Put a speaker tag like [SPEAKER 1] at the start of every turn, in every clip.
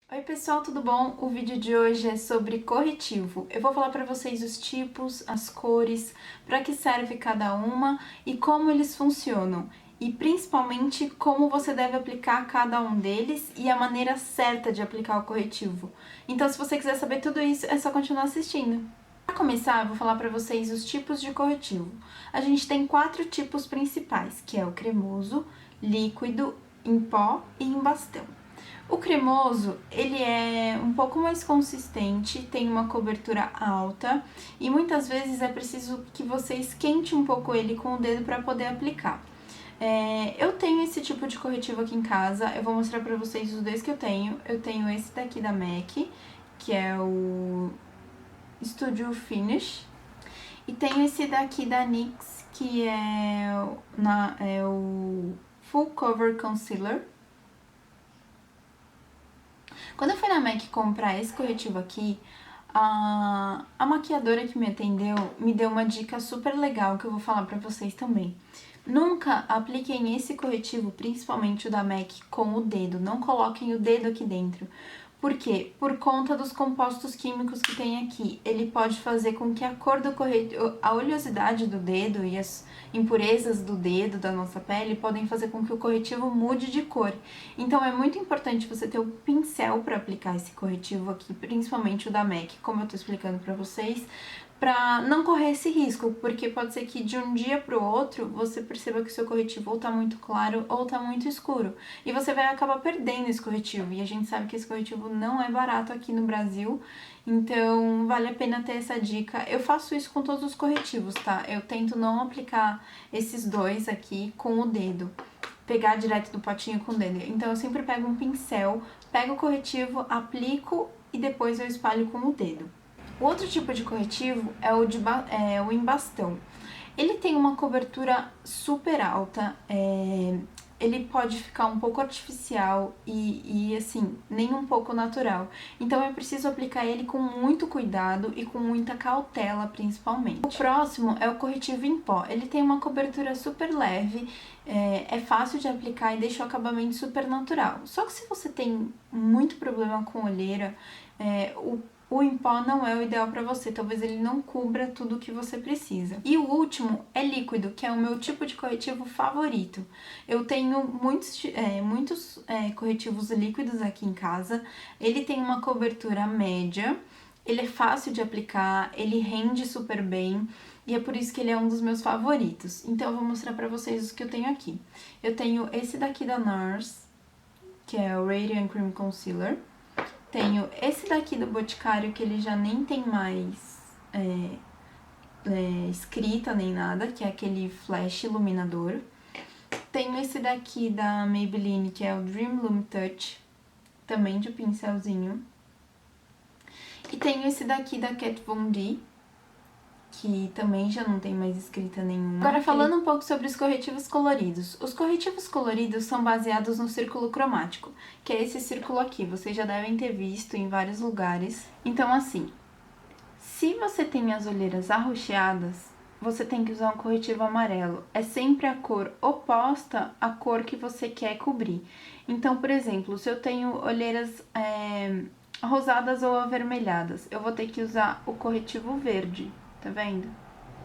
[SPEAKER 1] Oi pessoal, tudo bom? O vídeo de hoje é sobre corretivo. Eu vou falar para vocês os tipos, as cores, para que serve cada uma e como eles funcionam. E principalmente como você deve aplicar cada um deles e a maneira certa de aplicar o corretivo. Então se você quiser saber tudo isso, é só continuar assistindo. Para começar, eu vou falar para vocês os tipos de corretivo. A gente tem 4 tipos principais, que é o cremoso, líquido, em pó e em bastão. O cremoso, ele é um pouco mais consistente, tem uma cobertura alta e muitas vezes é preciso que você esquente um pouco ele com o dedo para poder aplicar. Eu tenho esse tipo de corretivo aqui em casa, eu vou mostrar para vocês os dois que eu tenho. Eu tenho esse daqui da MAC, que é o Studio Finish, e tenho esse daqui da NYX, que é o Full Cover Concealer. Quando eu fui na MAC comprar esse corretivo aqui, a maquiadora que me atendeu me deu uma dica super legal que eu vou falar pra vocês também. Nunca apliquem esse corretivo, principalmente o da MAC, com o dedo. Não coloquem o dedo aqui dentro. Por quê? Por conta dos compostos químicos que tem aqui. Ele pode fazer com que a cor do corretivo, a oleosidade do dedo e as impurezas do dedo, da nossa pele, podem fazer com que o corretivo mude de cor. Então é muito importante você ter um pincel para aplicar esse corretivo aqui, principalmente o da MAC, como eu tô explicando para vocês, para não correr esse risco, porque pode ser que de um dia para o outro você perceba que o seu corretivo ou tá muito claro ou tá muito escuro, e você vai acabar perdendo esse corretivo, e a gente sabe que esse corretivo não é barato aqui no Brasil, então vale a pena ter essa dica. Eu faço isso com todos os corretivos, tá? Eu tento não aplicar esses dois aqui com o dedo, pegar direto do potinho com o dedo. Então eu sempre pego um pincel, pego o corretivo, aplico e depois eu espalho com o dedo. O outro tipo de corretivo é o em bastão. Ele tem uma cobertura super alta, ele pode ficar um pouco artificial e assim, nem um pouco natural. Então é preciso aplicar ele com muito cuidado e com muita cautela, principalmente. O próximo é o corretivo em pó. Ele tem uma cobertura super leve, é fácil de aplicar e deixa o acabamento super natural. Só que se você tem muito problema com olheira, o em pó não é o ideal para você, talvez ele não cubra tudo o que você precisa. E o último é líquido, que é o meu tipo de corretivo favorito. Eu tenho muitos corretivos líquidos aqui em casa, ele tem uma cobertura média, ele é fácil de aplicar, ele rende super bem, e é por isso que ele é um dos meus favoritos. Então eu vou mostrar pra vocês os que eu tenho aqui. Eu tenho esse daqui da NARS, que é o Radiant Cream Concealer. Tenho esse daqui do Boticário, que ele já nem tem mais escrita nem nada, que é aquele flash iluminador. Tenho esse daqui da Maybelline, que é o Dream Lume Touch, também de pincelzinho. E tenho esse daqui da Kat Von D, que também já não tem mais escrita nenhuma. Agora falando um pouco sobre os corretivos coloridos. Os corretivos coloridos são baseados no círculo cromático, que é esse círculo aqui, vocês já devem ter visto em vários lugares. Então assim, se você tem as olheiras arroxeadas, você tem que usar um corretivo amarelo. É sempre a cor oposta à cor que você quer cobrir. Então, por exemplo, se eu tenho olheiras rosadas ou avermelhadas, eu vou ter que usar o corretivo verde. Tá vendo?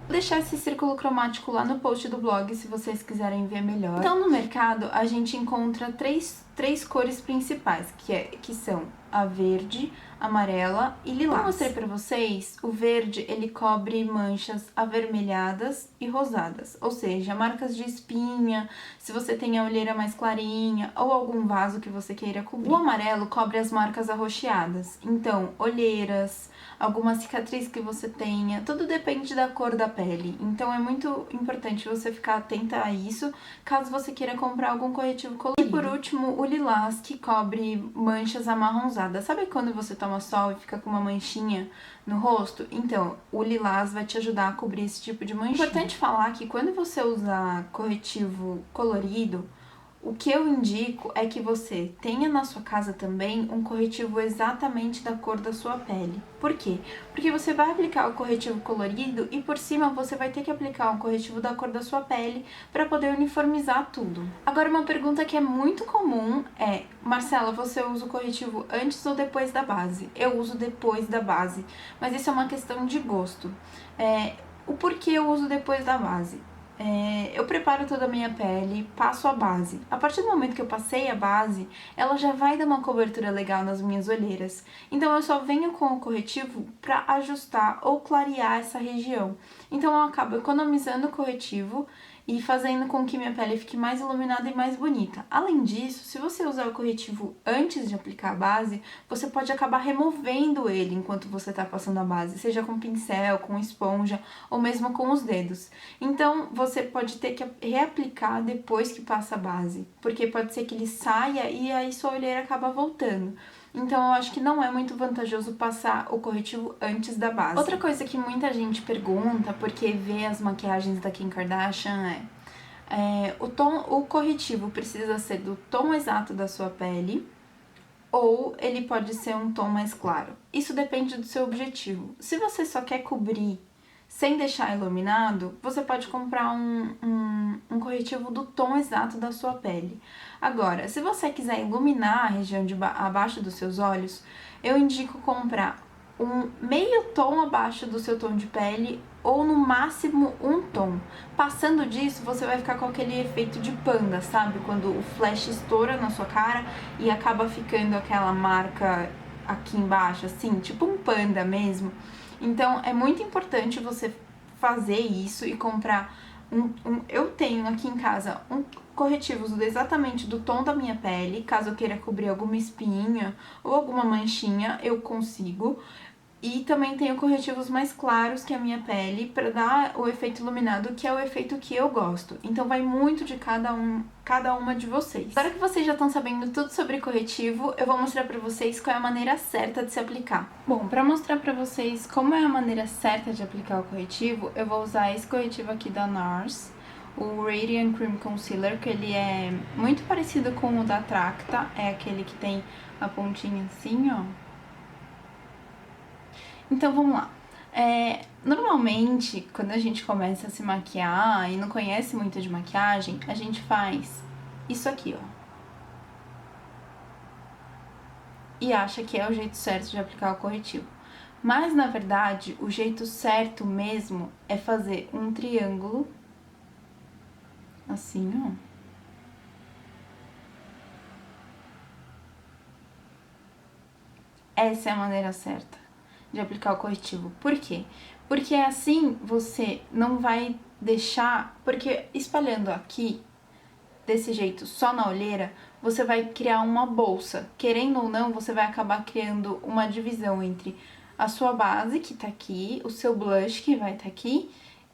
[SPEAKER 1] Vou deixar esse círculo cromático lá no post do blog, se vocês quiserem ver melhor. Então, no mercado, a gente encontra três cores principais, que são a verde, amarela e lilás. Como eu mostrei pra vocês, o verde, ele cobre manchas avermelhadas e rosadas, ou seja, marcas de espinha, se você tem a olheira mais clarinha ou algum vaso que você queira cobrir. O amarelo cobre as marcas arroxeadas, então, olheiras, alguma cicatriz que você tenha, tudo depende da cor da pele. Então é muito importante você ficar atenta a isso, caso você queira comprar algum corretivo colorido. E por último, o lilás, que cobre manchas amarronzadas. Sabe quando você toma sol e fica com uma manchinha no rosto? Então, o lilás vai te ajudar a cobrir esse tipo de manchinha. É importante falar que quando você usar corretivo colorido, O que eu indico é que você tenha na sua casa também um corretivo exatamente da cor da sua pele. Por quê? Porque você vai aplicar o corretivo colorido e por cima você vai ter que aplicar um corretivo da cor da sua pele para poder uniformizar tudo. Agora, uma pergunta que é muito comum é: Marcela, você usa o corretivo antes ou depois da base? Eu uso depois da base, mas isso é uma questão de gosto. O porquê eu uso depois da base? Eu preparo toda a minha pele, passo a base. A partir do momento que eu passei a base, ela já vai dar uma cobertura legal nas minhas olheiras. Então eu só venho com o corretivo para ajustar ou clarear essa região. Então eu acabo economizando o corretivo e fazendo com que minha pele fique mais iluminada e mais bonita. Além disso, se você usar o corretivo antes de aplicar a base, você pode acabar removendo ele enquanto você está passando a base, seja com pincel, com esponja ou mesmo com os dedos. Então, você pode ter que reaplicar depois que passa a base, porque pode ser que ele saia e aí sua olheira acaba voltando. Então, eu acho que não é muito vantajoso passar o corretivo antes da base. Outra coisa que muita gente pergunta, porque vê as maquiagens da Kim Kardashian, o corretivo precisa ser do tom exato da sua pele ou ele pode ser um tom mais claro. Isso depende do seu objetivo. Se você só quer cobrir sem deixar iluminado, você pode comprar um corretivo do tom exato da sua pele. Agora, se você quiser iluminar a região abaixo dos seus olhos, eu indico comprar um meio tom abaixo do seu tom de pele ou no máximo um tom. Passando disso, você vai ficar com aquele efeito de panda, sabe? Quando o flash estoura na sua cara e acaba ficando aquela marca aqui embaixo, assim, tipo um panda mesmo. Então, é muito importante você fazer isso e comprar eu tenho aqui em casa corretivos exatamente do tom da minha pele, caso eu queira cobrir alguma espinha ou alguma manchinha, eu consigo. E também tenho corretivos mais claros que a minha pele para dar o efeito iluminado, que é o efeito que eu gosto. Então vai muito de cada uma de vocês. Agora que vocês já estão sabendo tudo sobre corretivo, eu vou mostrar para vocês qual é a maneira certa de se aplicar. Bom, para mostrar para vocês como é a maneira certa de aplicar o corretivo, eu vou usar esse corretivo aqui da NARS, o Radiant Cream Concealer, que ele é muito parecido com o da Tracta, é aquele que tem a pontinha assim, ó. Então, vamos lá. Normalmente, quando a gente começa a se maquiar e não conhece muito de maquiagem, a gente faz isso aqui, ó. E acha que é o jeito certo de aplicar o corretivo. Mas, na verdade, o jeito certo mesmo é fazer um triângulo, assim, ó. Essa é a maneira certa de aplicar o corretivo. Por quê? Porque assim você não vai deixar... Porque espalhando aqui, desse jeito, só na olheira, você vai criar uma bolsa. Querendo ou não, você vai acabar criando uma divisão entre a sua base, que tá aqui, o seu blush, que vai estar aqui,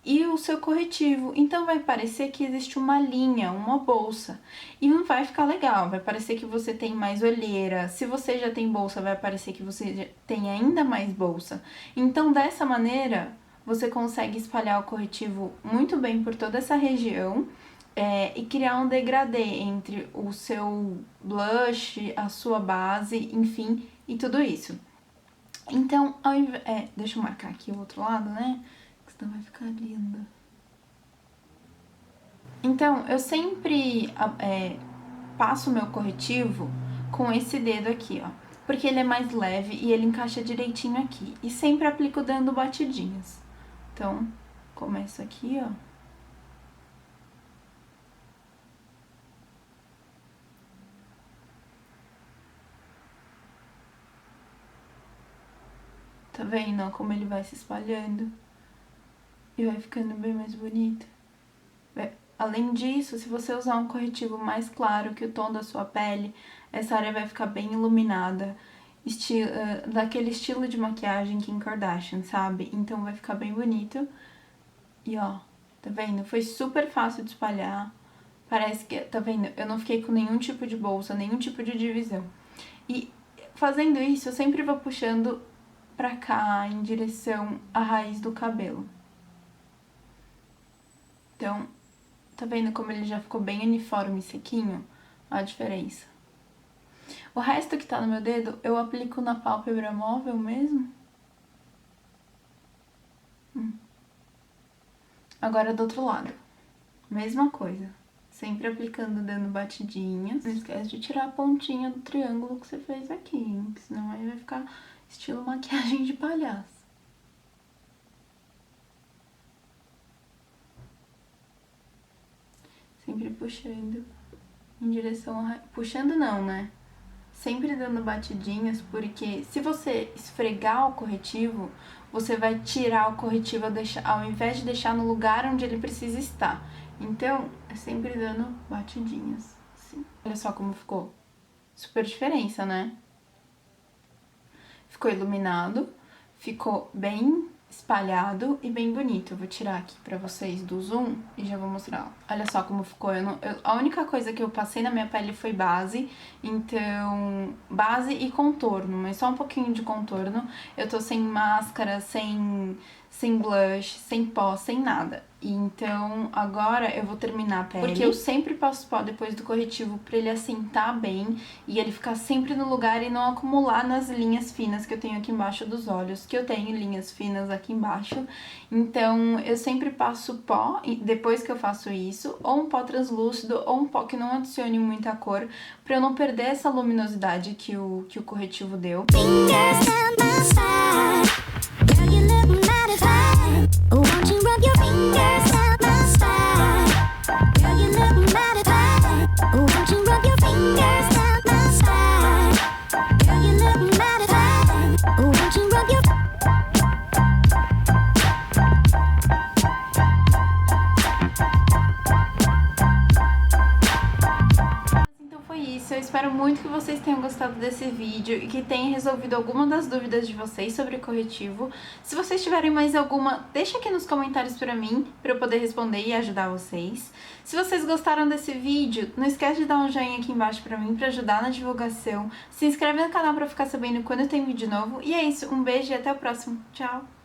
[SPEAKER 1] e o seu corretivo. Então vai parecer que existe uma linha, uma bolsa. E não vai ficar legal, vai parecer que você tem mais olheira. Se você já tem bolsa, vai parecer que você tem ainda mais bolsa. Então, dessa maneira, você consegue espalhar o corretivo muito bem por toda essa região e criar um degradê entre o seu blush, a sua base, enfim, e tudo isso. Então, deixa eu marcar aqui o outro lado, né? Senão vai ficar linda. Então, eu sempre passo o meu corretivo com esse dedo aqui, ó. Porque ele é mais leve e ele encaixa direitinho aqui. E sempre aplico dando batidinhas. Então, começo aqui, ó. Tá vendo, ó, como ele vai se espalhando? E vai ficando bem mais bonito. Além disso, se você usar um corretivo mais claro que o tom da sua pele, essa área vai ficar bem iluminada, daquele estilo de maquiagem Kim Kardashian, sabe? Então vai ficar bem bonito. E ó, tá vendo? Foi super fácil de espalhar. Parece que, tá vendo? Eu não fiquei com nenhum tipo de bolsa, nenhum tipo de divisão. E fazendo isso, eu sempre vou puxando pra cá, em direção à raiz do cabelo. Então, tá vendo como ele já ficou bem uniforme e sequinho? a diferença. O resto que tá no meu dedo, eu aplico na pálpebra móvel mesmo. Agora do outro lado. Mesma coisa. Sempre aplicando, dando batidinhas. Não esquece de tirar a pontinha do triângulo que você fez aqui, hein? Senão aí vai ficar estilo maquiagem de palhaço. Sempre puxando em direção a... Puxando não, né? Sempre dando batidinhas, porque se você esfregar o corretivo, você vai tirar o corretivo ao invés de deixar no lugar onde ele precisa estar. Então, é sempre dando batidinhas, assim. Olha só como ficou. Super diferença, né? Ficou iluminado, ficou bem espalhado e bem bonito. Eu vou tirar aqui pra vocês do zoom e já vou mostrar. Olha só como ficou. A única coisa que eu passei na minha pele foi base, então base e contorno, mas só um pouquinho de contorno. Eu tô sem máscara, sem blush, sem pó, sem nada. Então agora eu vou terminar a pele, porque eu sempre passo pó depois do corretivo pra ele assentar bem e ele ficar sempre no lugar e não acumular nas linhas finas que eu tenho aqui embaixo dos olhos, que eu tenho linhas finas aqui embaixo. Então eu sempre passo pó depois que eu faço isso, ou um pó translúcido ou um pó que não adicione muita cor, pra eu não perder essa luminosidade que o corretivo deu. Eu espero muito que vocês tenham gostado desse vídeo e que tenha resolvido alguma das dúvidas de vocês sobre corretivo. Se vocês tiverem mais alguma, deixa aqui nos comentários pra mim, pra eu poder responder e ajudar vocês. Se vocês gostaram desse vídeo, não esquece de dar um joinha aqui embaixo pra mim, pra ajudar na divulgação. Se inscreve no canal pra ficar sabendo quando tem vídeo novo. E é isso, um beijo e até o próximo. Tchau!